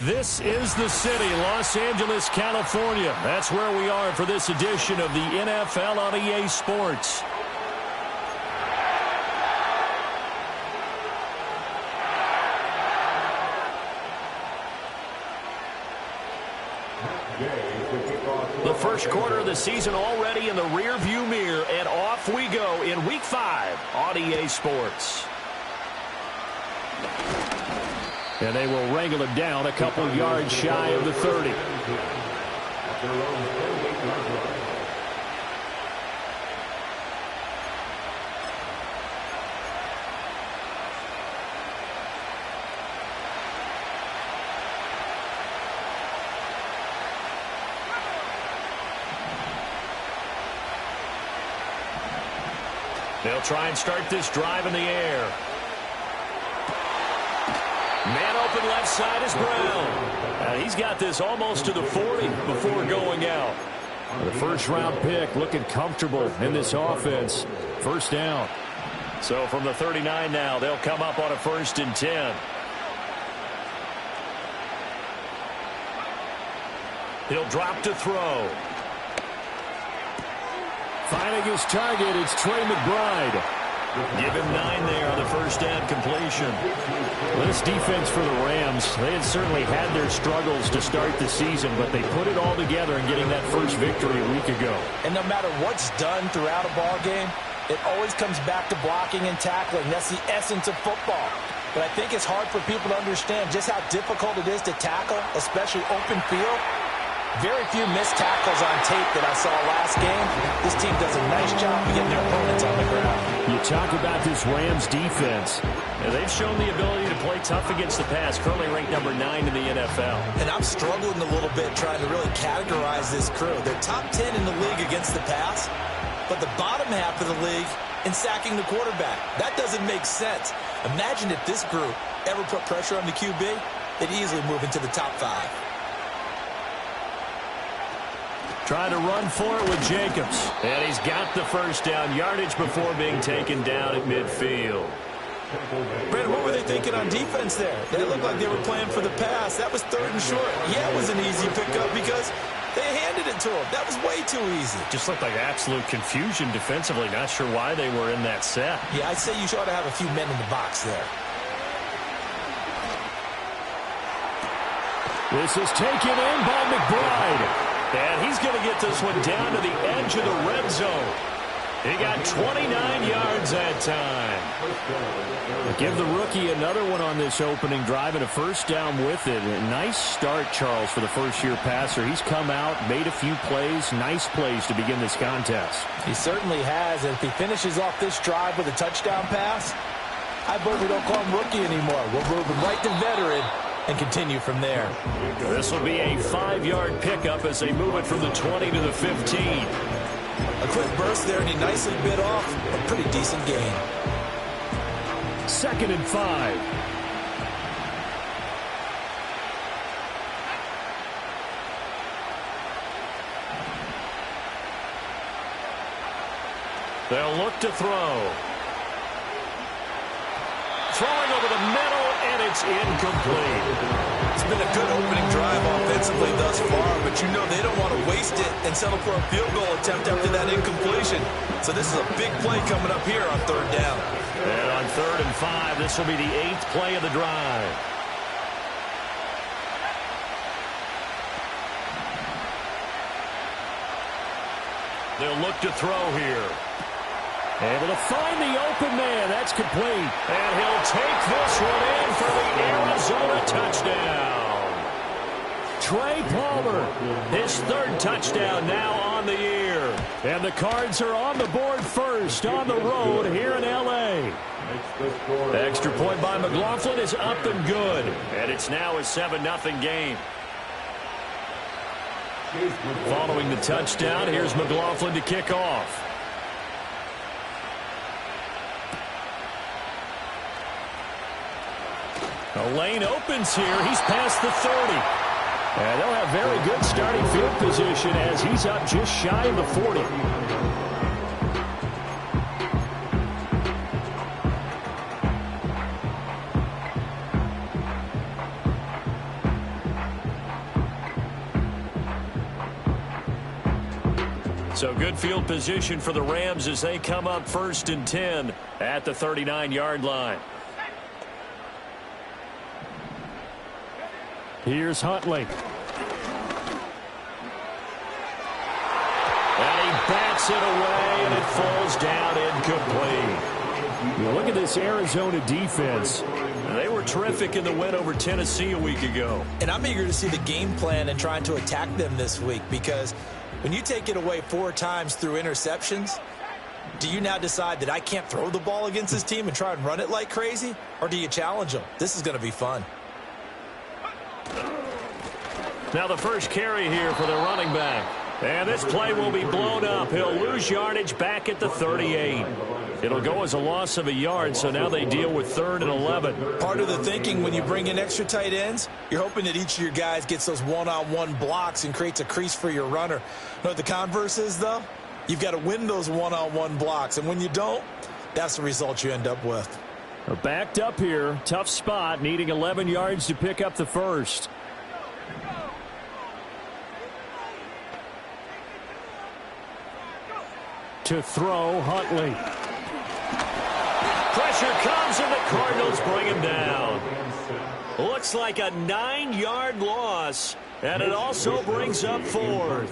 This is the city, Los Angeles, California. That's where we are for this edition of the NFL on EA Sports. The first quarter of the season already in the rearview mirror, and off we go in Week 5 on EA Sports. And they will wrangle it down a couple yards shy of the 30. They'll try and start this drive in the air. Man open left side is Brown. He's got this almost to the 40 before going out. The first-round pick looking comfortable in this offense. First down. So from the 39 now, they'll come up on a 1st and 10. He'll drop to throw. Finding his target, it's Trey McBride. Give him 9 there on the first down completion. Well, this defense for the Rams, they had certainly had their struggles to start the season, but they put it all together in getting that first victory a week ago. And no matter what's done throughout a ball game, it always comes back to blocking and tackling. That's the essence of football. But I think it's hard for people to understand just how difficult it is to tackle, especially open field. Very few missed tackles on tape that I saw last game. This team does a nice job of getting their opponents on the ground. You talk about this Rams defense. Now, they've shown the ability to play tough against the pass, currently ranked number 9 in the NFL. And I'm struggling a little bit trying to really categorize this crew. They're top 10 in the league against the pass, but the bottom half of the league in sacking the quarterback. That doesn't make sense. Imagine if this group ever put pressure on the QB, they'd easily move into the top 5. Trying to run for it with Jacobs. And he's got the first down yardage before being taken down at midfield. Brandon, what were they thinking on defense there? They looked like they were playing for the pass. That was 3rd and short. Yeah, it was an easy pickup because they handed it to him. That was way too easy. Just looked like absolute confusion defensively. Not sure why they were in that set. Yeah, I'd say you ought to have a few men in the box there. This is taken in by McBride. And he's going to get this one down to the edge of the red zone. He got 29 yards that time. Give the rookie another one on this opening drive and a first down with it. A nice start, Charles, for the first-year passer. He's come out, made a few plays, nice plays to begin this contest. He certainly has. And if he finishes off this drive with a touchdown pass, I vote we don't call him rookie anymore. We'll move him right to veteran and continue from there. This will be a 5-yard pickup as they move it from the 20 to the 15. A quick burst there, and he nicely bit off a pretty decent gain. 2nd and 5. They'll look to throw. throwing over the middle, and it's incomplete. It's been a good opening drive offensively thus far, but you know they don't want to waste it and settle for a field goal attempt after that incompletion. So this is a big play coming up here on third down. And on 3rd and 5, this will be the 8th play of the drive. They'll look to throw here. Able to find the open man. That's complete. And he'll take this one in for the Arizona touchdown. Trey Palmer, his 3rd touchdown now on the year. And the Cards are on the board first on the road here in L.A. Extra point by McLaughlin is up and good. And it's now a 7-0 game. Following the touchdown, here's McLaughlin to kick off. A lane opens here. He's past the 30. And they'll have very good starting field position as he's up just shy of the 40. So good field position for the Rams as they come up 1st and 10 at the 39-yard line. Here's Huntley. And he bats it away, and it falls down incomplete. You look at this Arizona defense. They were terrific in the win over Tennessee a week ago. And I'm eager to see the game plan and trying to attack them this week, because when you take it away 4 times through interceptions, do you now decide that I can't throw the ball against this team and try and run it like crazy? Or do you challenge them? This is going to be fun. Now the first carry here for the running back. And this play will be blown up. He'll lose yardage back at the 38. It'll go as a loss of a yard, so now they deal with 3rd and 11. Part of the thinking when you bring in extra tight ends, you're hoping that each of your guys gets those one-on-one blocks and creates a crease for your runner. You know what the converse is, though? You've got to win those one-on-one blocks, and when you don't, that's the result you end up with. They're backed up here. Tough spot, needing 11 yards to pick up the first. To throw, Huntley. Pressure comes, and the Cardinals bring him down. Looks like a 9-yard loss, and it also brings up 4th.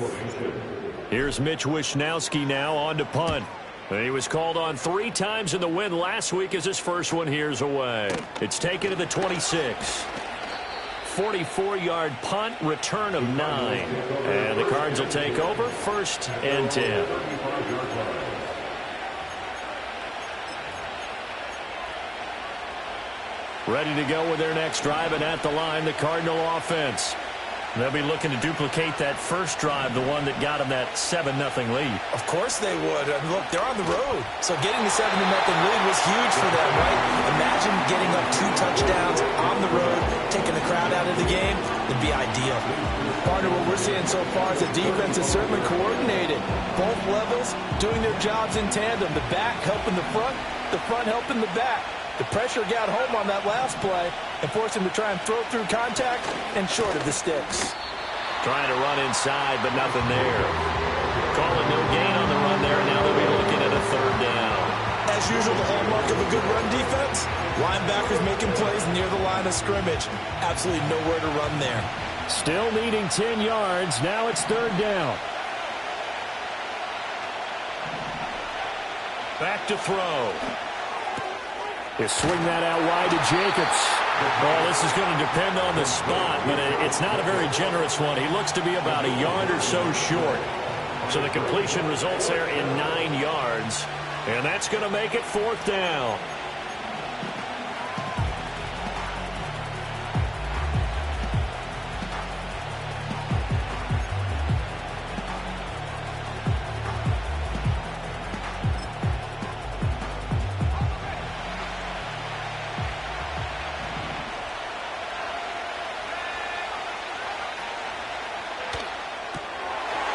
Here's Mitch Wishnowsky now on to punt. He was called on 3 times in the win last week as his first one here's away. It's taken to the 26. 44-yard punt, return of 9. And the Cards will take over 1st and 10. Ready to go with their next drive, and at the line, the Cardinal offense. They'll be looking to duplicate that first drive, the one that got them that 7-0 lead. Of course they would. And look, they're on the road. So getting the 7-0 lead was huge for them, right? Imagine getting up 2 touchdowns on the road, taking the crowd out of the game. It'd be ideal. Partner, what we're seeing so far is the defense is certainly coordinated. Both levels doing their jobs in tandem. The back helping the front helping the back. The pressure got home on that last play and forced him to try and throw through contact and short of the sticks. Trying to run inside, but nothing there. Calling no gain on the run there, and now they'll be looking at a 3rd down. As usual, the hallmark of a good run defense, linebackers making plays near the line of scrimmage. Absolutely nowhere to run there. Still needing 10 yards. Now it's 3rd down. Back to throw. He'll swing that out wide to Jacobs. Well, this is going to depend on the spot, but it's not a very generous one. He looks to be about a yard or so short. So the completion results there in 9 yards. And that's going to make it 4th down.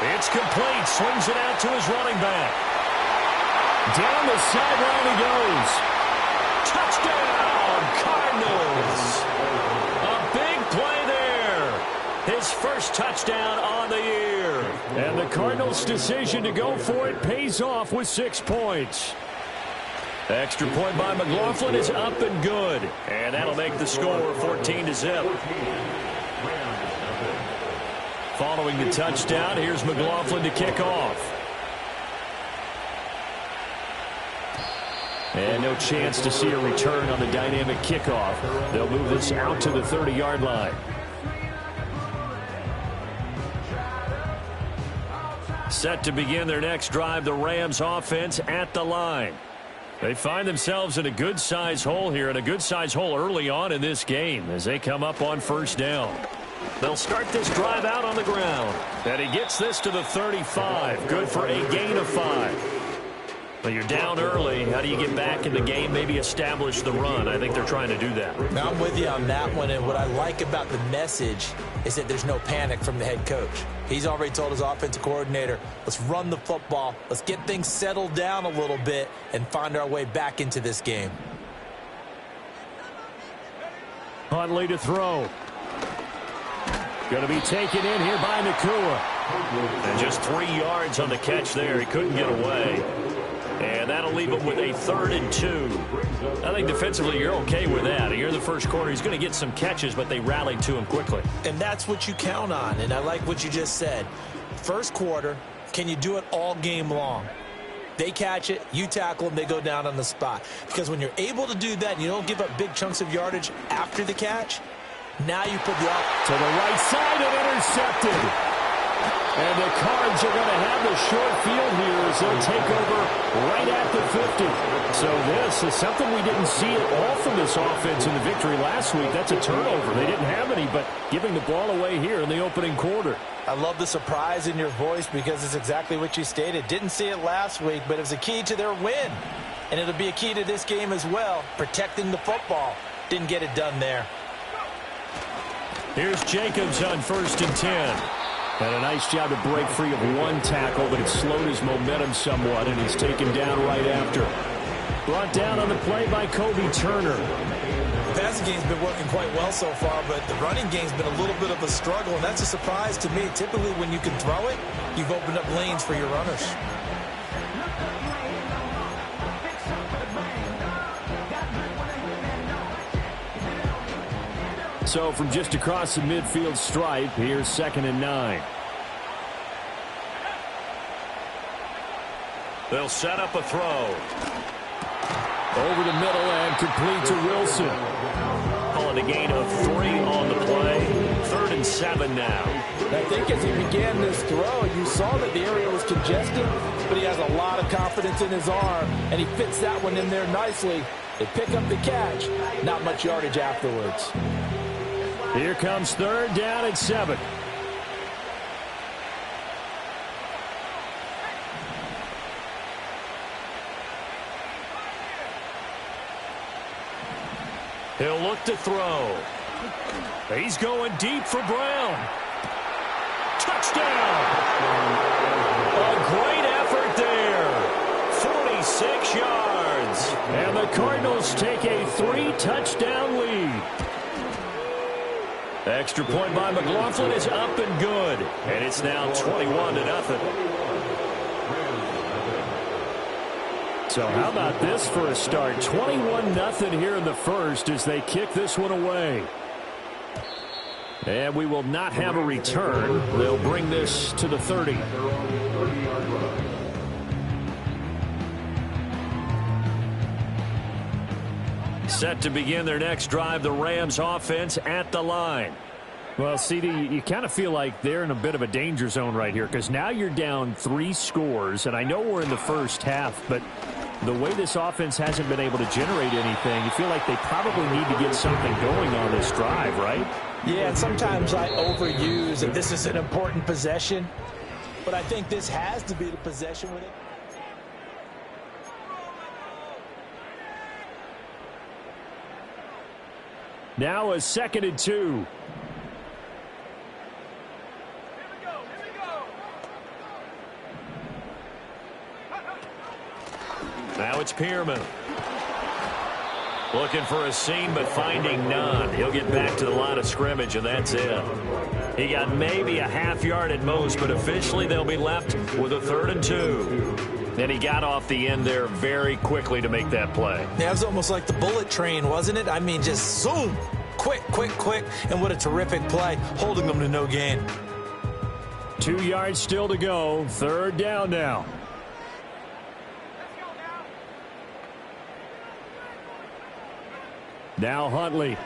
It's complete. Swings it out to his running back. Down the sideline he goes. Touchdown, Cardinals. A big play there. His first touchdown on the year. And the Cardinals' decision to go for it pays off with 6 points. Extra point by McLaughlin is up and good. And that'll make the score 14-0. Following the touchdown, here's McLaughlin to kick off. And no chance to see a return on the dynamic kickoff. They'll move this out to the 30-yard line. Set to begin their next drive, the Rams offense at the line. They find themselves in a good-sized hole here, and a good-sized hole early on in this game as they come up on first down. They'll start this drive out on the ground. And he gets this to the 35. Good for a gain of 5. But you're down early. How do you get back in the game, maybe establish the run? I think they're trying to do that. Now, I'm with you on that one, and what I like about the message is that there's no panic from the head coach. He's already told his offensive coordinator, let's run the football, let's get things settled down a little bit and find our way back into this game. Huntley to throw. Going to be taken in here by Nacua. And just 3 yards on the catch there. He couldn't get away. And that'll leave him with a 3rd and 2. I think defensively you're okay with that. You're in the first quarter. He's going to get some catches, but they rallied to him quickly. And that's what you count on. And I like what you just said. First quarter, can you do it all game long? They catch it, you tackle them, they go down on the spot. Because when you're able to do that and you don't give up big chunks of yardage after the catch, now you put the off to the right side and intercepted. And the Cards are going to have the short field here as they'll take over right at the 50. So this is something we didn't see at all from this offense in the victory last week. That's a turnover. They didn't have any, but giving the ball away here in the opening quarter. I love the surprise in your voice because it's exactly what you stated. Didn't see it last week, but it was a key to their win. And it'll be a key to this game as well, protecting the football. Didn't get it done there. Here's Jacobs on 1st and 10. And a nice job to break free of one tackle, but it slowed his momentum somewhat, and he's taken down right after. Brought down on the play by Kobe Turner. The passing game's been working quite well so far, but the running game's been a little bit of a struggle, and that's a surprise to me. Typically, when you can throw it, you've opened up lanes for your runners. So from just across the midfield stripe, here's 2nd and 9. They'll set up a throw. Over the middle and complete to Wilson. Calling a gain of 3 on the play. 3rd and 7 now. I think as he began this throw, you saw that the area was congested, but he has a lot of confidence in his arm, and he fits that one in there nicely. They pick up the catch. Not much yardage afterwards. Here comes 3rd down and 7. He'll look to throw. He's going deep for Brown. Touchdown! A great effort there. 46 yards. And the Cardinals take a 3-touchdown lead. Extra point by McLaughlin is up and good. And it's now 21-0. So how about this for a start? 21-0 here in the first as they kick this one away. And we will not have a return. They'll bring this to the 30. Set to begin their next drive, the Rams offense at the line. Well, CD, you kind of feel like they're in a bit of a danger zone right here because now you're down 3 scores, and I know we're in the first half, but the way this offense hasn't been able to generate anything, you feel like they probably need to get something going on this drive, right? Yeah, and sometimes I overuse that this is an important possession, but I think this has to be the possession with it. Now a 2nd and 2. Now it's Pearman. Looking for a seam, but finding none. He'll get back to the line of scrimmage, and that's it. He got maybe a half yard at most, but officially they'll be left with a 3rd and 2. And he got off the end there very quickly to make that play. Yeah, it was almost like the bullet train, wasn't it? I mean, just zoom. Quick, quick, quick. And what a terrific play, holding them to no gain. 2 yards still to go. 3rd down now. Now Huntley.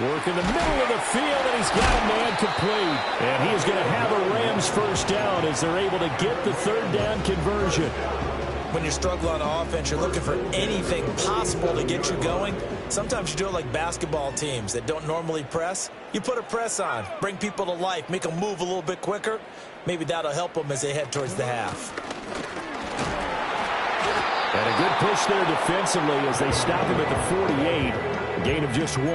Work in the middle of the field, and he's got a man complete. And he is going to have a Rams first down as they're able to get the 3rd down conversion. When you're struggling on offense, you're looking for anything possible to get you going. Sometimes you do it like basketball teams that don't normally press. You put a press on, bring people to life, make them move a little bit quicker. Maybe that'll help them as they head towards the half. And a good push there defensively as they stop him at the 48. A gain of just 1.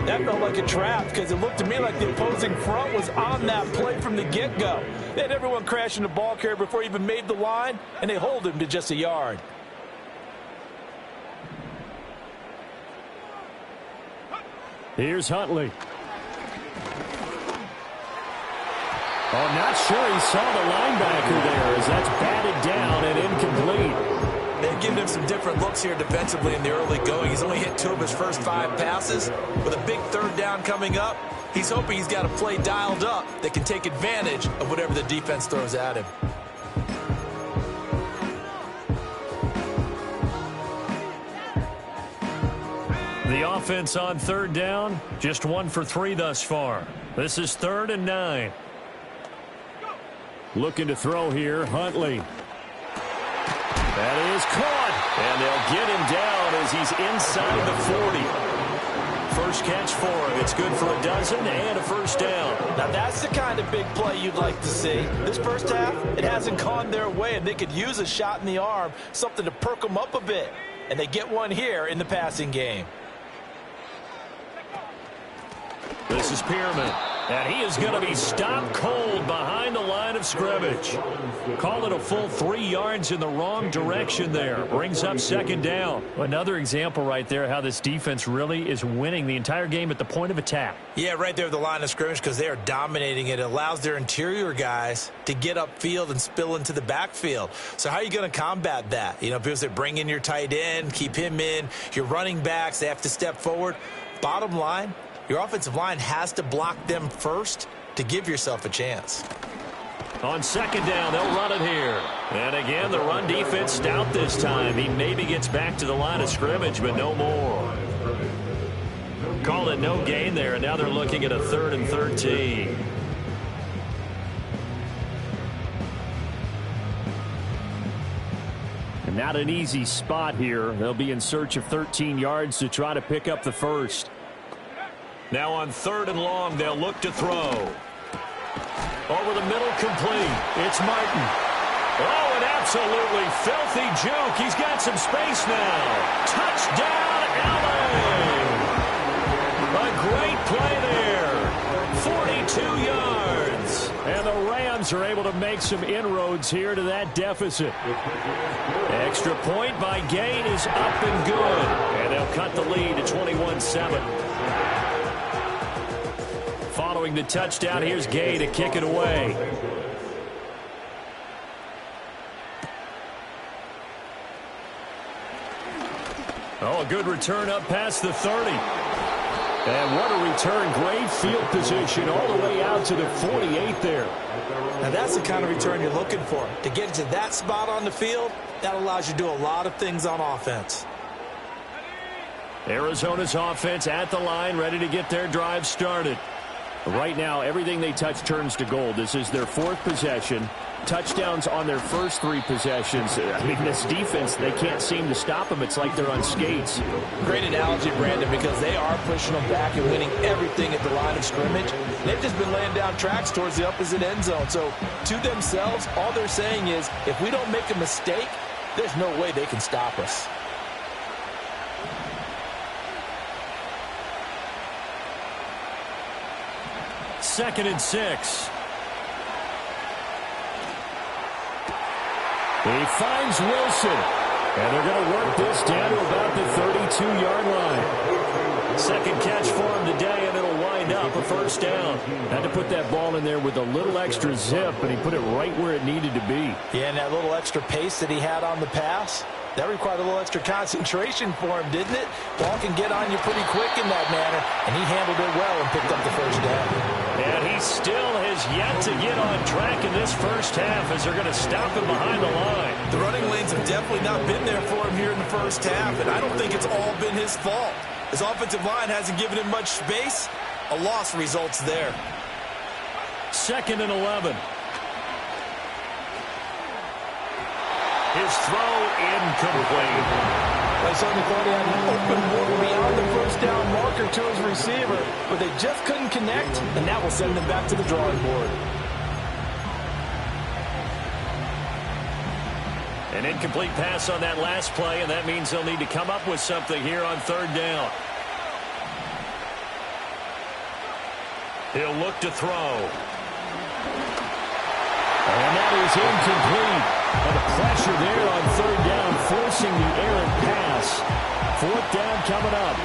That felt like a trap because it looked to me like the opposing front was on that play from the get-go. They had everyone crashing the ball carrier before he even made the line, and they hold him to just a yard. Here's Huntley. Oh, not sure he saw the linebacker there as that's batted down and incomplete. They've given him some different looks here defensively in the early going. He's only hit 2 of his first 5 passes. With a big 3rd down coming up, he's hoping he's got a play dialed up that can take advantage of whatever the defense throws at him. The offense on 3rd down, just 1 for 3 thus far. This is 3rd and 9. Looking to throw here, Huntley. That is caught, and they'll get him down as he's inside the 40. First catch for him. It's good for a dozen and a first down. Now that's the kind of big play you'd like to see. This first half, it hasn't gone their way, and they could use a shot in the arm, something to perk them up a bit. And they get one here in the passing game. This is Pearman, and he is going to be stopped cold behind the line of scrimmage. Call it a full 3 yards in the wrong direction there. Brings up 2nd down. Another example right there how this defense really is winning the entire game at the point of attack. Yeah, right there at the line of scrimmage because they are dominating it. It allows their interior guys to get upfield and spill into the backfield. So how are you going to combat that? You know, because they bring in your tight end, keep him in. Your running backs, they have to step forward. Bottom line, your offensive line has to block them first to give yourself a chance. On 2nd down, they'll run it here. And again, the run defense stout this time. He maybe gets back to the line of scrimmage, but no more. Call it no gain there, and now they're looking at a 3rd and 13. And not an easy spot here. They'll be in search of 13 yards to try to pick up the first. Now on 3rd and long, they'll look to throw. Over the middle, complete. It's Martin. Oh, an absolutely filthy juke. He's got some space now. Touchdown, Allen. A great play there. 42 yards. And the Rams are able to make some inroads here to that deficit. Extra point by Gain is up and good. And they'll cut the lead to 21-7. Following the touchdown, here's Gay to kick it away. Oh, a good return up past the 30. And what a return. Great field position all the way out to the 48 there. Now that's the kind of return you're looking for. To get to that spot on the field, that allows you to do a lot of things on offense. Arizona's offense at the line, ready to get their drive started. Right now, everything they touch turns to gold. This is their 4th possession. Touchdowns on their first 3 possessions. I mean, this defense, they can't seem to stop them. It's like they're on skates. Great analogy, Brandon, because they are pushing them back and winning everything at the line of scrimmage. They've just been laying down tracks towards the opposite end zone. So, to themselves, all they're saying is, if we don't make a mistake, there's no way they can stop us. Second and 6. He finds Wilson. And they're going to work this down to about the 32-yard line. Second catch for him today, and it'll wind up a first down. Had to put that ball in there with a little extra zip, and he put it right where it needed to be. Yeah, and that little extra pace that he had on the pass, that required a little extra concentration for him, didn't it? Ball can get on you pretty quick in that manner, and he handled it well and picked up the first down. And he still has yet to get on track in this first half as they're going to stop him behind the line. The running lanes have definitely not been there for him here in the first half, and I don't think it's all been his fault. His offensive line hasn't given him much space. A loss results there. 2nd and 11. His throw incomplete. I certainly thought he had an open look beyond the first down marker to his receiver, but they just couldn't connect, and that will send them back to the drawing board. An incomplete pass on that last play, and that means they'll need to come up with something here on 3rd down. He'll look to throw. And that is incomplete. And the pressure there on 3rd down, forcing the errant pass. 4th down coming up.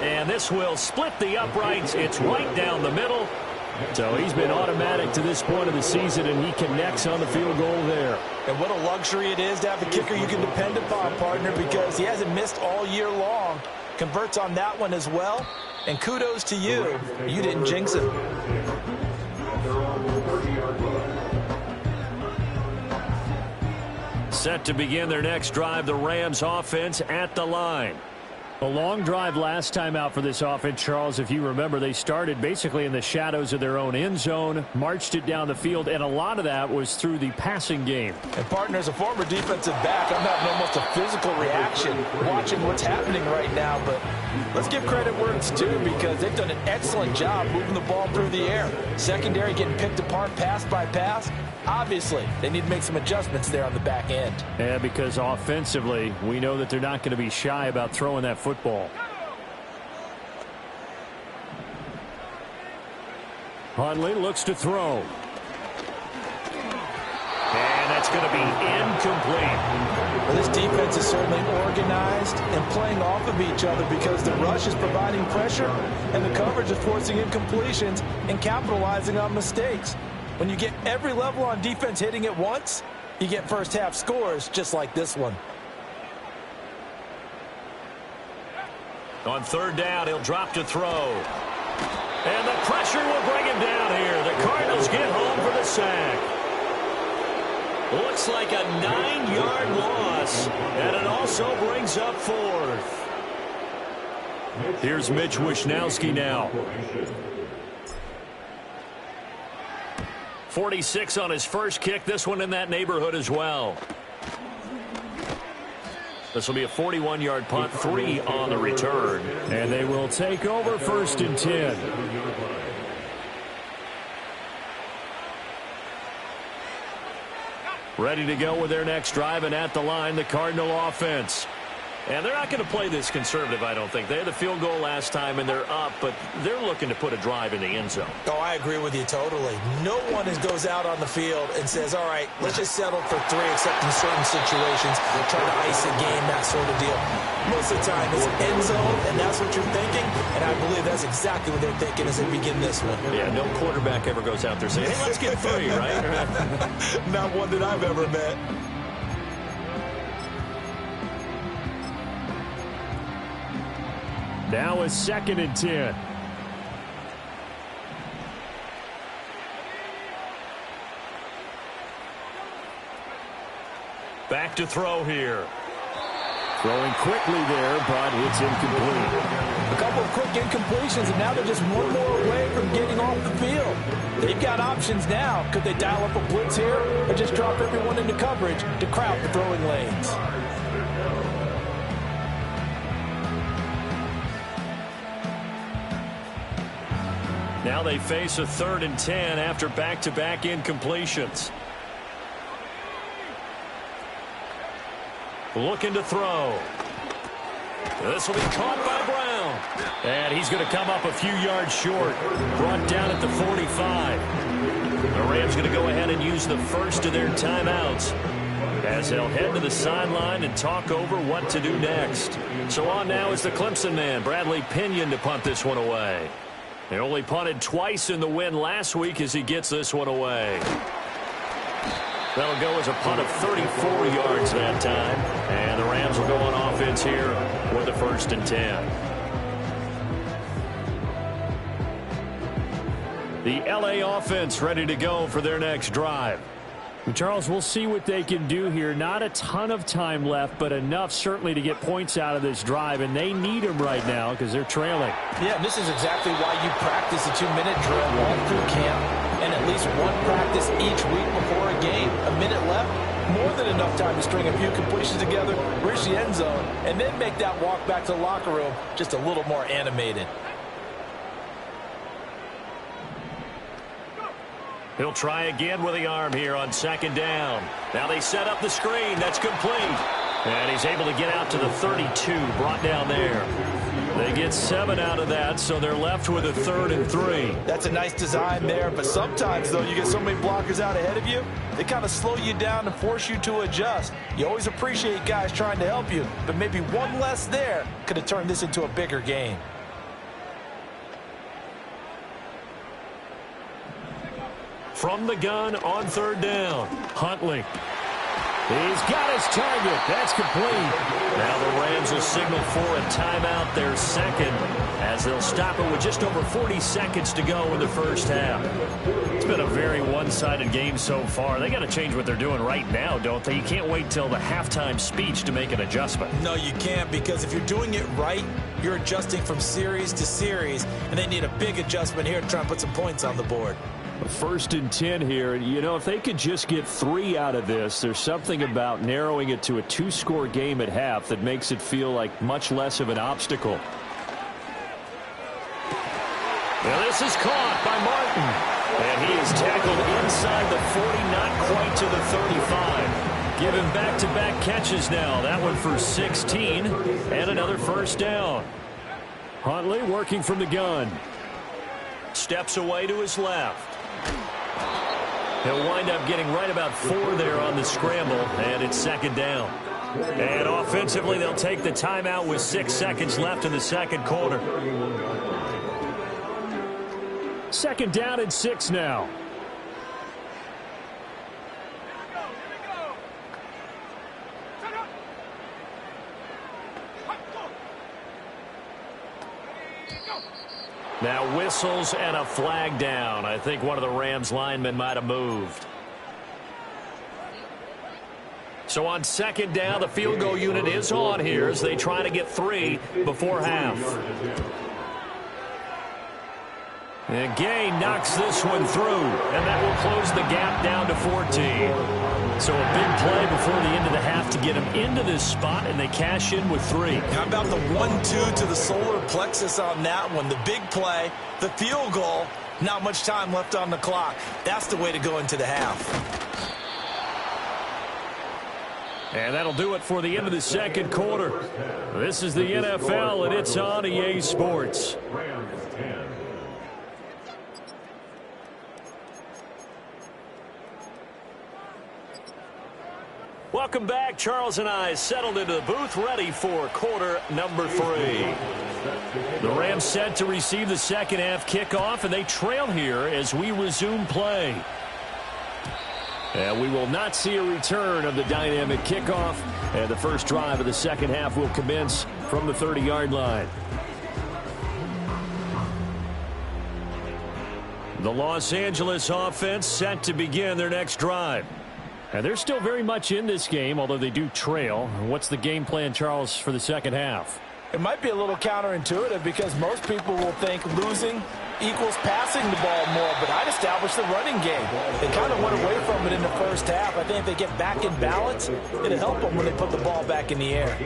And this will split the uprights. It's right down the middle. So he's been automatic to this point of the season, and he connects on the field goal there. And what a luxury it is to have a kicker you can depend upon, partner, because he hasn't missed all year long. Converts on that one as well. And kudos to you. You didn't jinx it. Set to begin their next drive, the Rams offense at the line. A long drive last time out for this offense, Charles. If you remember, they started basically in the shadows of their own end zone, marched it down the field, and a lot of that was through the passing game. And, partner, as a former defensive back, I'm having almost a physical reaction watching what's happening right now. But let's give credit where it's due, because they've done an excellent job moving the ball through the air. Secondary getting picked apart pass by pass. Obviously, they need to make some adjustments there on the back end. Yeah, because offensively, we know that they're not going to be shy about throwing that football. Hundley looks to throw. And that's going to be incomplete. Well, this defense is certainly organized and playing off of each other, because the rush is providing pressure and the coverage is forcing incompletions and capitalizing on mistakes. When you get every level on defense hitting at once, you get first half scores just like this one. On 3rd down, he'll drop to throw. And the pressure will bring him down here. The Cardinals get home for the sack. Looks like a 9-yard loss, and it also brings up 4th. Here's Mitch Wishnowsky now. 46 on his first kick. This one in that neighborhood as well. This will be a 41-yard punt, 3 on the return. And they will take over 1st and 10. Ready to go with their next drive, and at the line, the Cardinal offense. And they're not going to play this conservative, I don't think. They had the field goal last time, and they're up, but they're looking to put a drive in the end zone. Oh, I agree with you totally. No one goes out on the field and says, all right, let's just settle for 3, except in certain situations, try to ice a game, that sort of deal. Most of the time, it's end zone, and that's what you're thinking, and I believe that's exactly what they're thinking as they begin this one. Yeah, no quarterback ever goes out there saying, hey, let's get 3, right? Not one that I've ever met. Now it's 2nd and 10. Back to throw here. Throwing quickly there, but it's incomplete. A couple of quick incompletions, and now they're just one more away from getting off the field. They've got options now. Could they dial up a blitz here, or just drop everyone into coverage to crowd the throwing lanes? Now they face a 3rd and 10 after back-to-back incompletions. Looking to throw. This will be caught by Brown. down. And he's going to come up a few yards short. Brought down at the 45. The Rams going to go ahead and use the first of their timeouts as they'll head to the sideline and talk over what to do next. So on now is the Clemson man, Bradley Pinion, to punt this one away. They only punted twice in the win last week as he gets this one away. That'll go as a punt of 34 yards that time. And the Rams will go on offense here with the 1st and 10. The LA offense ready to go for their next drive. Charles, we'll see what they can do here. Not a ton of time left, but enough certainly to get points out of this drive, and they need them right now because they're trailing. Yeah, and this is exactly why you practice a 2-minute drill all through camp and at least one practice each week before a game. A minute left, more than enough time to string a few completions together, reach the end zone, and then make that walk back to the locker room just a little more animated. He'll try again with the arm here on 2nd down. Now they set up the screen. That's complete. And he's able to get out to the 32, brought down there. They get 7 out of that, so they're left with a 3rd and 3. That's a nice design there, but sometimes, though, you get so many blockers out ahead of you, they kind of slow you down and force you to adjust. You always appreciate guys trying to help you, but maybe one less there could have turned this into a bigger game. From the gun on 3rd down, Huntley. He's got his target. That's complete. Now the Rams will signal for a timeout, their 2nd, as they'll stop it with just over 40 seconds to go in the 1st half. It's been a very one-sided game so far. They got to change what they're doing right now, don't they? You can't wait till the halftime speech to make an adjustment. No, you can't, because if you're doing it right, you're adjusting from series to series, and they need a big adjustment here to try and put some points on the board. 1st and 10 here. You know, if they could just get 3 out of this, there's something about narrowing it to a 2-score game at half that makes it feel like much less of an obstacle. Now this is caught by Martin. And he is tackled inside the 40, not quite to the 35. Given back-to-back catches now. That one for 16 and another 1st down. Huntley working from the gun. Steps away to his left. He'll wind up getting right about 4 there on the scramble, and it's 2nd down. And offensively, they'll take the timeout with 6 seconds left in the 2nd quarter. 2nd down and 6 now. Now whistles and a flag down. I think one of the Rams linemen might have moved. So on 2nd down, the field goal unit is on here as they try to get 3 before half. And Gay knocks this one through, and that will close the gap down to 14. So a big play before the end of the half to get them into this spot, and they cash in with 3. How about the 1-2 to the solar plexus on that one? The big play, the field goal, not much time left on the clock. That's the way to go into the half. And that'll do it for the end of the 2nd quarter. This is the NFL, and it's on EA Sports. Welcome back. Charles and I settled into the booth, ready for quarter number 3. The Rams set to receive the 2nd half kickoff, and they trail here as we resume play. And we will not see a return of the dynamic kickoff, and the first drive of the 2nd half will commence from the 30-yard line. The Los Angeles offense set to begin their next drive. And they're still very much in this game, although they do trail. What's the game plan, Charles, for the 2nd half? It might be a little counterintuitive because most people will think losing equals passing the ball more, but I'd establish the running game. They kind of went away from it in the 1st half. I think if they get back in balance, it'll help them when they put the ball back in the air.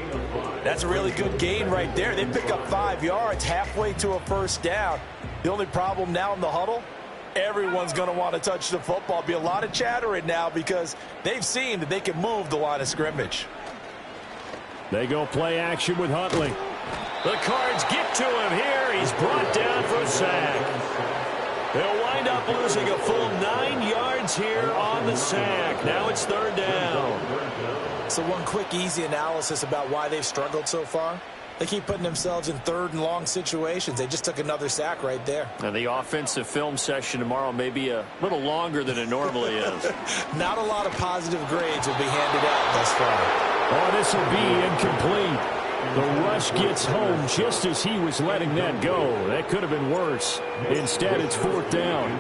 That's a really good gain right there. They pick up 5 yards halfway to a 1st down. The only problem now in the huddle, everyone's going to want to touch the football. Be a lot of chattering now because they've seen that they can move the line of scrimmage. They go play action with Huntley. The Cards get to him here. He's brought down for a sack. They'll wind up losing a full 9 yards here on the sack. Now it's 3rd down. So one quick, easy analysis about why they've struggled so far. They keep putting themselves in 3rd and long situations. They just took another sack right there. And the offensive film session tomorrow may be a little longer than it normally is. Not a lot of positive grades will be handed out thus far. Oh, this will be incomplete. The rush gets home just as he was letting that go. That could have been worse. Instead, it's 4th down.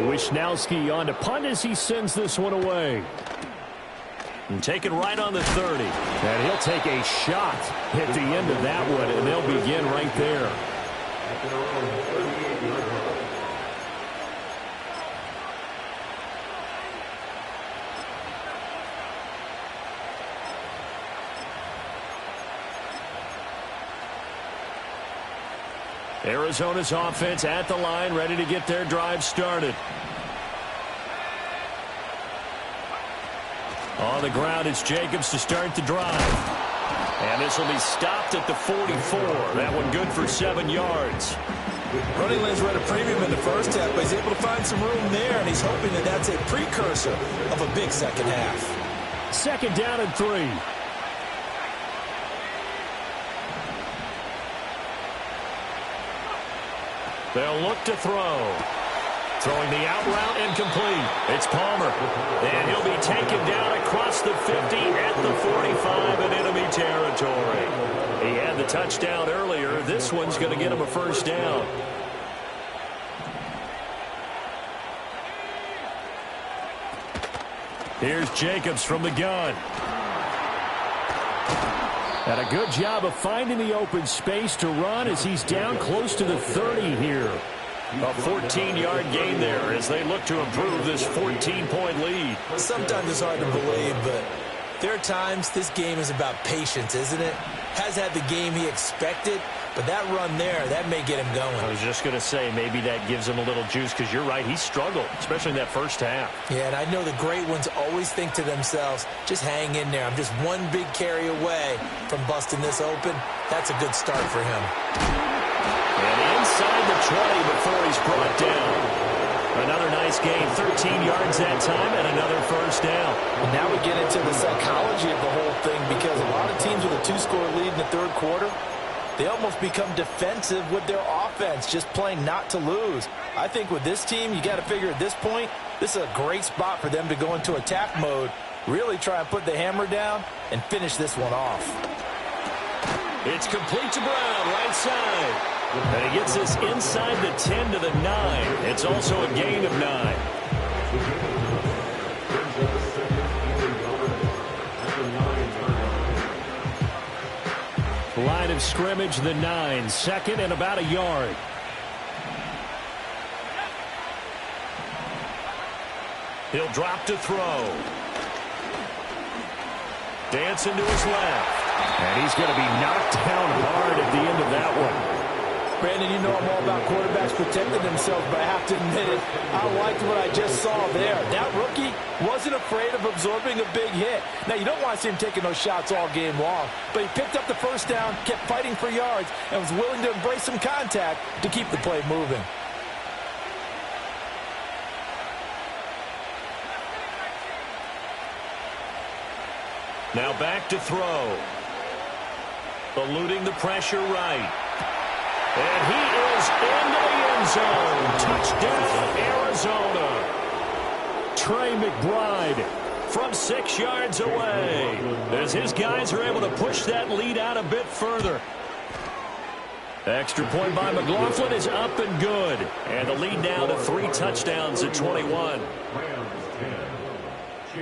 Wisnowski on to punt as he sends this one away. And taken right on the 30. And he'll take a shot at the end of that one, and they'll begin right there. Arizona's offense at the line, ready to get their drive started. On the ground, it's Jacobs to start the drive. And this will be stopped at the 44. That one good for 7 yards. Running lanes were at a premium in the first half, but he's able to find some room there, and he's hoping that that's a precursor of a big second half. 2nd down and 3. They'll look to throw. Throwing the out route incomplete. It's Palmer. And he'll be taken down across the 50 at the 45 in enemy territory. He had the touchdown earlier. This one's going to get him a 1st down. Here's Jacobs from the gun. And a good job of finding the open space to run as he's down close to the 30 here. A 14-yard gain there as they look to improve this 14-point lead. Sometimes it's hard to believe, but there are times this game is about patience, isn't it? Has had the game he expected, but that run there, that may get him going. I was just going to say, maybe that gives him a little juice, because you're right, he struggled, especially in that first half. Yeah, and I know the great ones always think to themselves, just hang in there. I'm just one big carry away from busting this open. That's a good start for him. And inside the 20 before he's brought down. Another nice gain, 13 yards that time, and another 1st down. And now we get into the psychology of the whole thing, because a lot of teams with a 2-score lead in the 3rd quarter, they almost become defensive with their offense, just playing not to lose. I think with this team, you got to figure at this point, this is a great spot for them to go into attack mode, really try and put the hammer down and finish this one off. It's complete to Brown, right side. And he gets this inside the 10 to the 9. It's also a gain of 9. Line of scrimmage, the 9. 2nd and about a yard. He'll drop to throw. Dancing to his left. And he's going to be knocked down hard at the end of that one. Brandon, you know I'm all about quarterbacks protecting themselves, but I have to admit it, I liked what I just saw there. That rookie wasn't afraid of absorbing a big hit. Now, you don't want to see him taking those shots all game long, but he picked up the 1st down, kept fighting for yards, and was willing to embrace some contact to keep the play moving. Now back to throw. Eluding the pressure right. And he is into the end zone. Touchdown, Arizona. Trey McBride from 6 yards away as his guys are able to push that lead out a bit further. Extra point by McLaughlin is up and good. And the lead now to 3 touchdowns at 21.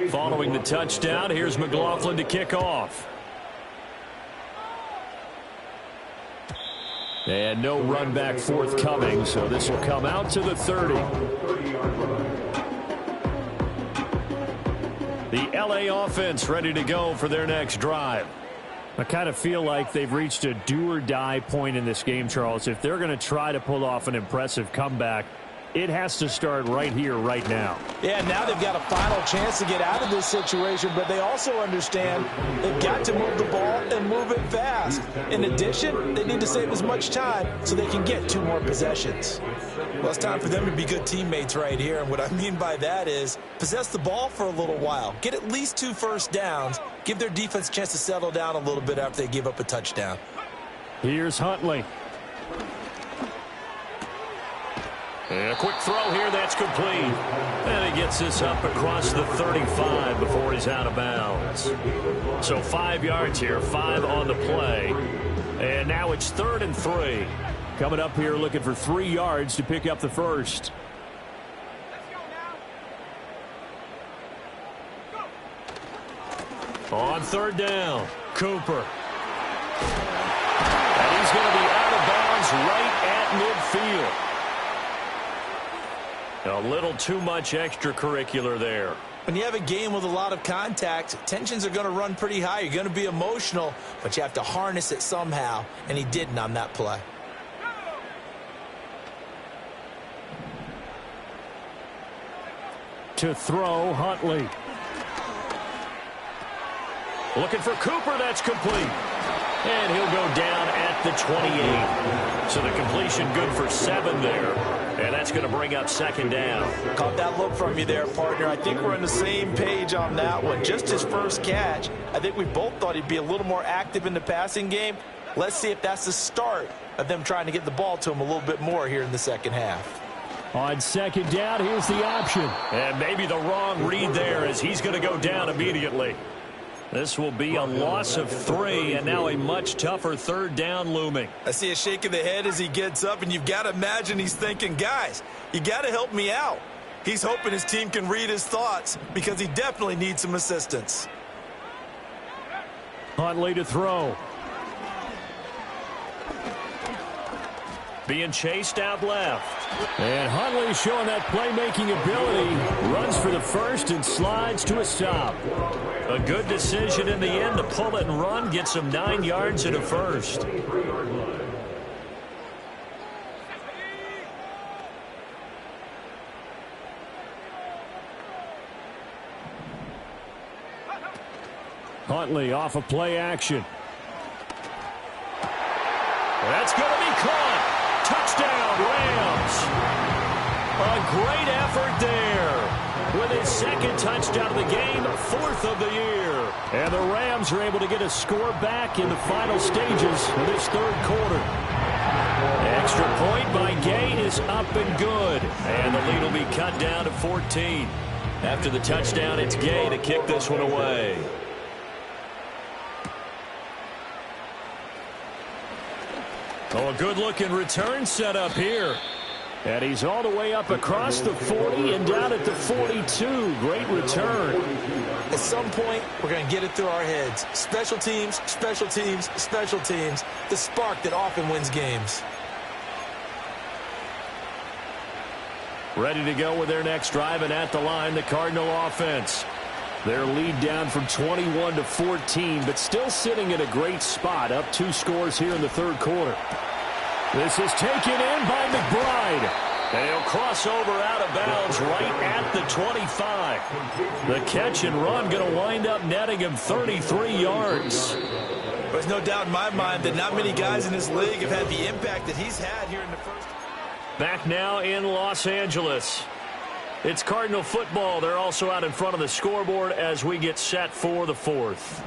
Following the touchdown, here's McLaughlin to kick off. And no run back forthcoming, so this will come out to the 30. The LA offense ready to go for their next drive. I kind of feel like they've reached a do-or-die point in this game, Charles. If they're going to try to pull off an impressive comeback, It has to start right here, right now. Yeah, now they've got a final chance to get out of this situation, but they also understand they've got to move the ball and move it fast. In addition, they need to save as much time so they can get 2 more possessions. Well, it's time for them to be good teammates right here, and what I mean by that is possess the ball for a little while, get at least 2 first downs, give their defense a chance to settle down a little bit after they give up a touchdown. Here's Huntley. And a quick throw here, that's complete. And he gets this up across the 35 before he's out of bounds. So 5 yards here, 5 on the play. And now it's 3rd and 3. Coming up here looking for 3 yards to pick up the first. On 3rd down, Cooper. And he's going to be out of bounds right at midfield. A little too much extracurricular there. When you have a game with a lot of contact, tensions are going to run pretty high. You're going to be emotional, but you have to harness it somehow, and he didn't on that play. To throw, Huntley. Looking for Cooper, that's complete. And he'll go down at the 28. So the completion good for 7 there. And that's going to bring up 2nd down. Caught that look from you there, partner. I think we're on the same page on that one. Just his first catch. I think we both thought he'd be a little more active in the passing game. Let's see if that's the start of them trying to get the ball to him a little bit more here in the second half. On 2nd down, here's the option. And maybe the wrong read there as he's going to go down immediately. This will be a loss of 3, and now a much tougher 3rd down looming. I see a shake of the head as he gets up, and you've got to imagine he's thinking, guys, you got to help me out. He's hoping his team can read his thoughts because he definitely needs some assistance. Huntley to throw. Being chased out left. And Huntley showing that playmaking ability. Runs for the first and slides to a stop. A good decision in the end to pull it and run. Gets him 9 yards and a first. Huntley off of play action. That's going to be caught. Touchdown, Rams. A great effort there. With his 2nd touchdown of the game, 4th of the year. And the Rams are able to get a score back in the final stages of this 3rd quarter. Extra point by Gay is up and good. And the lead will be cut down to 14. After the touchdown, it's Gay to kick this one away. Oh, a good-looking return set up here. And he's all the way up across the 40 and down at the 42. Great return. At some point, we're going to get it through our heads. Special teams, special teams, special teams. The spark that often wins games. Ready to go with their next drive, and at the line, the Cardinal offense. Their lead down from 21 to 14, but still sitting in a great spot, up 2 scores here in the 3rd quarter. This is taken in by McBride. And he'll cross over out of bounds right at the 25. The catch and run going to wind up netting him 33 yards. There's no doubt in my mind that not many guys in this league have had the impact that he's had here in the first. Back now in Los Angeles. It's Cardinal football. They're also out in front of the scoreboard as we get set for the 4th.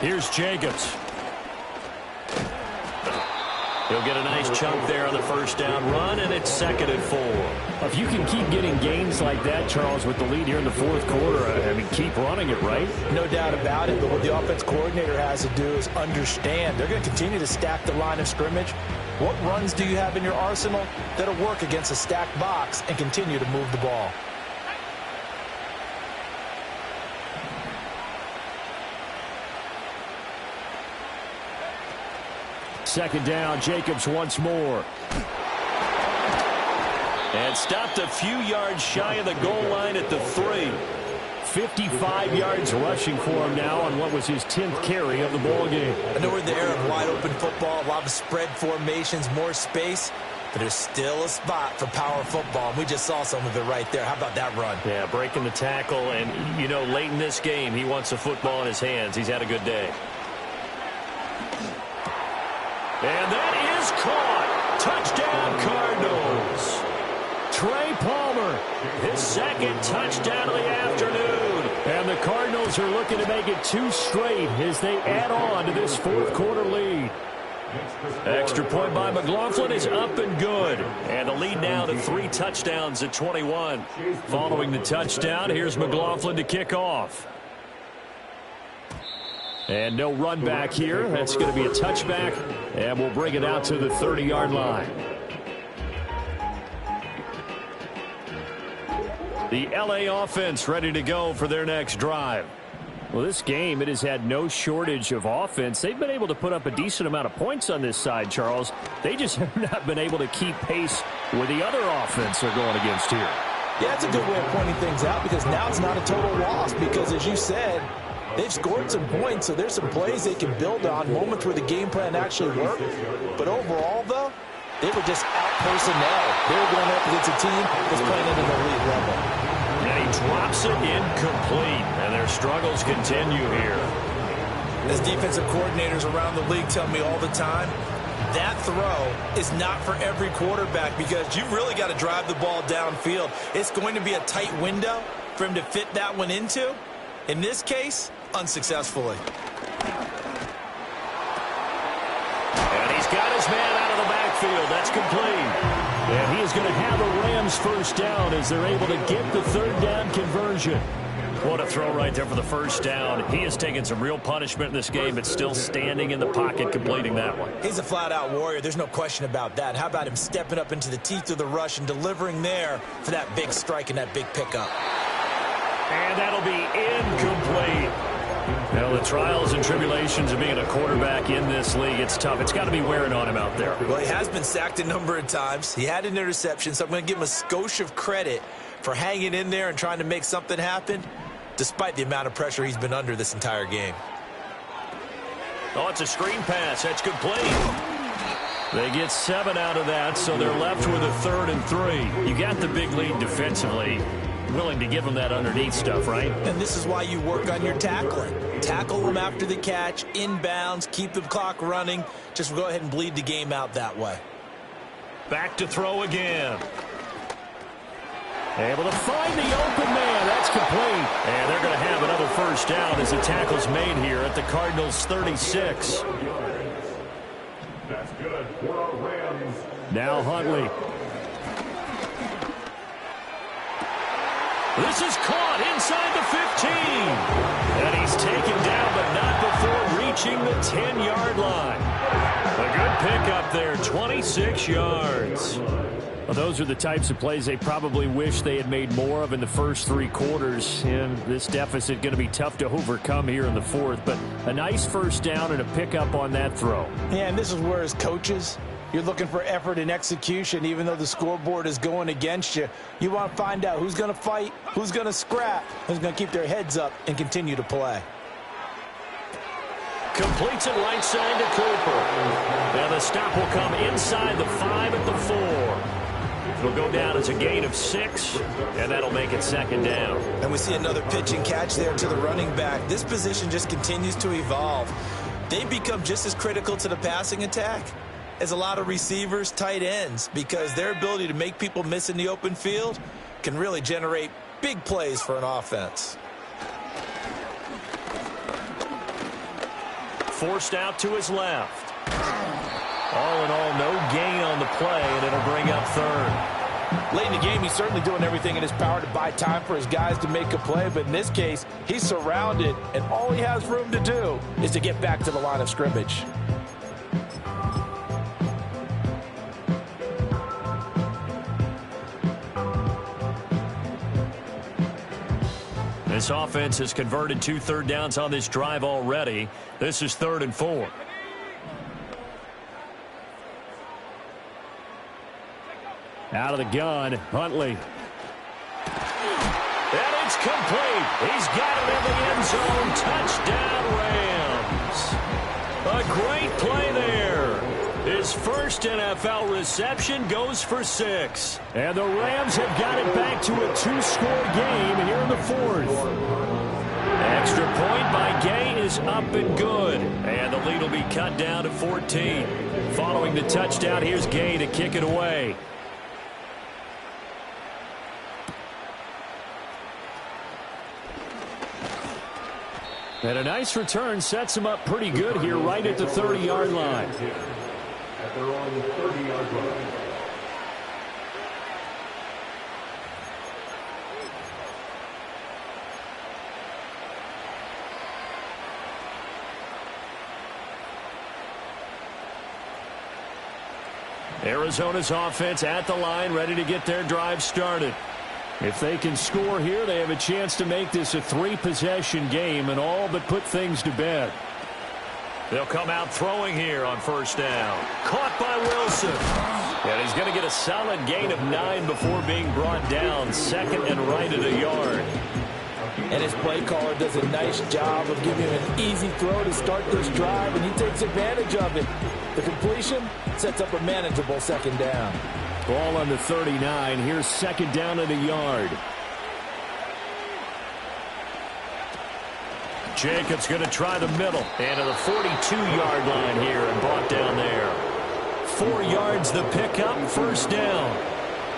Here's Jacobs. He'll get a nice chunk there on the 1st down run, and it's 2nd and 4. If you can keep getting gains like that, Charles, with the lead here in the 4th quarter, I mean, keep running it, right? No doubt about it, but what the offense coordinator has to do is understand. They're going to continue to stack the line of scrimmage. What runs do you have in your arsenal that'll work against a stacked box and continue to move the ball? Second down, Jacobs once more. And stopped a few yards shy of the goal line at the 3. 55 yards rushing for him now on what was his 10th carry of the ball game. I know we're in the era of wide-open football, a lot of spread formations, more space, but there's still a spot for power football, and we just saw some of it right there. How about that run? Yeah, breaking the tackle, and, you know, late in this game, he wants the football in his hands. He's had a good day. And that is caught. Touchdown, Cardinals. Trey Palmer, His second touchdown of the afternoon. and the Cardinals are looking to make it 2 straight as they add on to this fourth quarter lead. Extra point by McLaughlin is up and good. And the lead now to 3 touchdowns at 21. Following the touchdown, here's McLaughlin to kick off. And no run back here. That's going to be a touchback, and we'll bring it out to the 30-yard line. The LA offense ready to go for their next drive. Well, this game, it has had no shortage of offense. They've been able to put up a decent amount of points on this side, Charles. They just have not been able to keep pace with the other offense they're going against here. Yeah, it's a good way of pointing things out because now it's not a total loss because, as you said, they've scored some points, so there's some plays they can build on, moments where the game plan actually worked. But overall, though, they were just out-personnel. They were going up against a team that's playing at an elite level. And he drops it incomplete. And their struggles continue here. As defensive coordinators around the league tell me all the time, that throw is not for every quarterback because you've really got to drive the ball downfield. It's going to be a tight window for him to fit that one into. In this case, unsuccessfully. And he's got his man out of the backfield. That's complete. And he is going to have a Rams first down as they're able to get the third down conversion. What a throw right there for the first down. He has taken some real punishment in this game, but still standing in the pocket, completing that one. He's a flat-out warrior. There's no question about that. How about him stepping up into the teeth of the rush and delivering there for that big strike and that big pickup? And that'll be incomplete. Well, the trials and tribulations of being a quarterback in this league, it's tough. It's got to be wearing on him out there. Well, he has been sacked a number of times. He had an interception, so I'm going to give him a skosh of credit for hanging in there and trying to make something happen, despite the amount of pressure he's been under this entire game. Oh, it's a screen pass. That's complete. They get 7 out of that, so they're left with a 3rd and 3. You got the big lead defensively. Willing to give them that underneath stuff, right? And this is why you work on your tackling. Tackle them after the catch, inbounds, keep the clock running. Just go ahead and bleed the game out that way. Back to throw again. Able to find the open man. That's complete. And they're going to have another first down as the tackle's made here at the Cardinals' 36. That's good. Rams. Now Huntley. This is caught inside the 15. And he's taken down, but not before reaching the 10-yard line. A good pickup there, 26 yards. Well, those are the types of plays they probably wish they had made more of in the first 3 quarters. And this deficit going to be tough to overcome here in the 4th. But a nice first down and a pickup on that throw. Yeah, and this is where, as coaches, you're looking for effort and execution. Even though the scoreboard is going against you, you want to find out who's going to fight, who's going to scrap, who's going to keep their heads up and continue to play. Completes it right side to Cooper. And the stop will come inside the 5 at the 4. It'll go down as a gain of 6, and that'll make it 2nd down. And we see another pitch and catch there to the running back. This position just continues to evolve. They've become just as critical to the passing attack as a lot of receivers, tight ends, because their ability to make people miss in the open field can really generate big plays for an offense. Forced out to his left. All in all, no gain on the play, and it'll bring up 3rd. Late in the game, he's certainly doing everything in his power to buy time for his guys to make a play. But in this case, he's surrounded, and all he has room to do is to get back to the line of scrimmage. This offense has converted 2 third downs on this drive already. This is 3rd and 4. Out of the gun, Huntley. And it's complete. He's got it in the end zone. Touchdown, Rams. A great play there. His first NFL reception goes for 6. And the Rams have got it back to a 2-score game here in the 4th. Extra point by Gay is up and good. And the lead will be cut down to 14. Following the touchdown, here's Gay to kick it away. And a nice return sets him up pretty good here right at the 30-yard line. At their own 30-yard line. Arizona's offense at the line, ready to get their drive started. If they can score here, they have a chance to make this a 3-possession game and all but put things to bed. They'll come out throwing here on first down. Caught by Wilson. And he's going to get a solid gain of 9 before being brought down. Second and right at a yard. And his play caller does a nice job of giving him an easy throw to start this drive, and he takes advantage of it. The completion sets up a manageable second down. Ball on the 39. Here's second down at a yard. Jacobs going to try the middle. And to the 42-yard line here and brought down there. 4 yards the pickup, first down.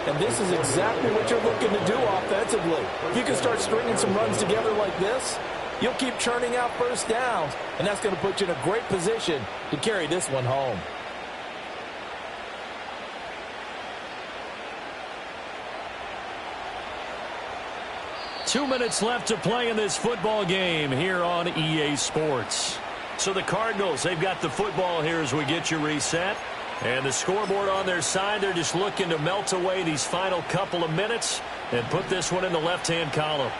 And this is exactly what you're looking to do offensively. If you can start stringing some runs together like this, you'll keep churning out first downs, and that's going to put you in a great position to carry this one home. Two minutes left to play in this football game here on EA Sports. So the Cardinals, they've got the football here as we get you reset. And the scoreboard on their side, they're just looking to melt away these final couple of minutes and put this one in the left-hand column.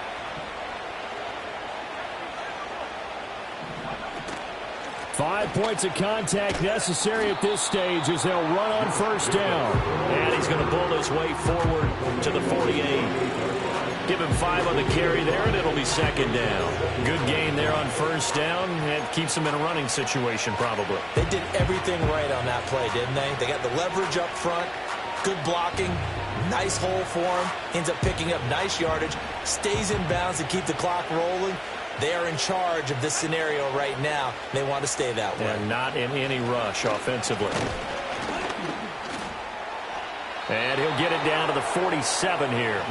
Five points of contact necessary at this stage as they'll run on first down. And he's going to bull his way forward to the 48. Give him 5 on the carry there, and it'll be second down. Good gain there on first down. It keeps him in a running situation, probably. They did everything right on that play, didn't they? They got the leverage up front, good blocking, nice hole for him, ends up picking up nice yardage, stays in bounds to keep the clock rolling. They are in charge of this scenario right now. They want to stay that way. And not in any rush offensively. And he'll get it down to the 47 here.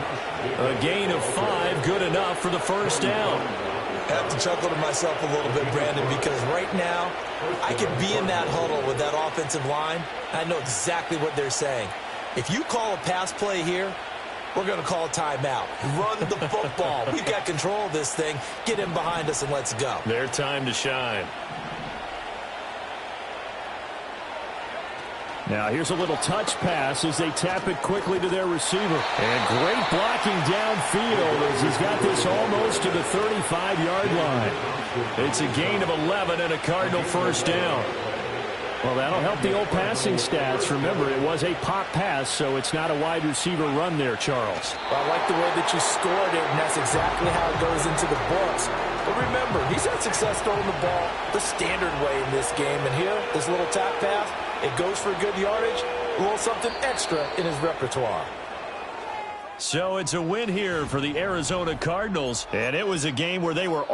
A gain of 5, good enough for the first down. I have to chuckle to myself a little bit, Brandon, because right now I could be in that huddle with that offensive line. I know exactly what they're saying. If you call a pass play here, we're going to call a timeout. Run the football. We've got control of this thing. Get in behind us and let's go. Their time to shine. Now here's a little touch pass as they tap it quickly to their receiver. And great blocking downfield as he's got this almost to the 35-yard line. It's a gain of 11 and a Cardinal first down. Well, that'll help the old passing stats. Remember, it was a pop pass, so it's not a wide receiver run there, Charles. Well, I like the way that you scored it, and that's exactly how it goes into the books. But remember, he's had success throwing the ball the standard way in this game. And here, this little tap pass, it goes for good yardage, a little something extra in his repertoire. So it's a win here for the Arizona Cardinals, and it was a game where they were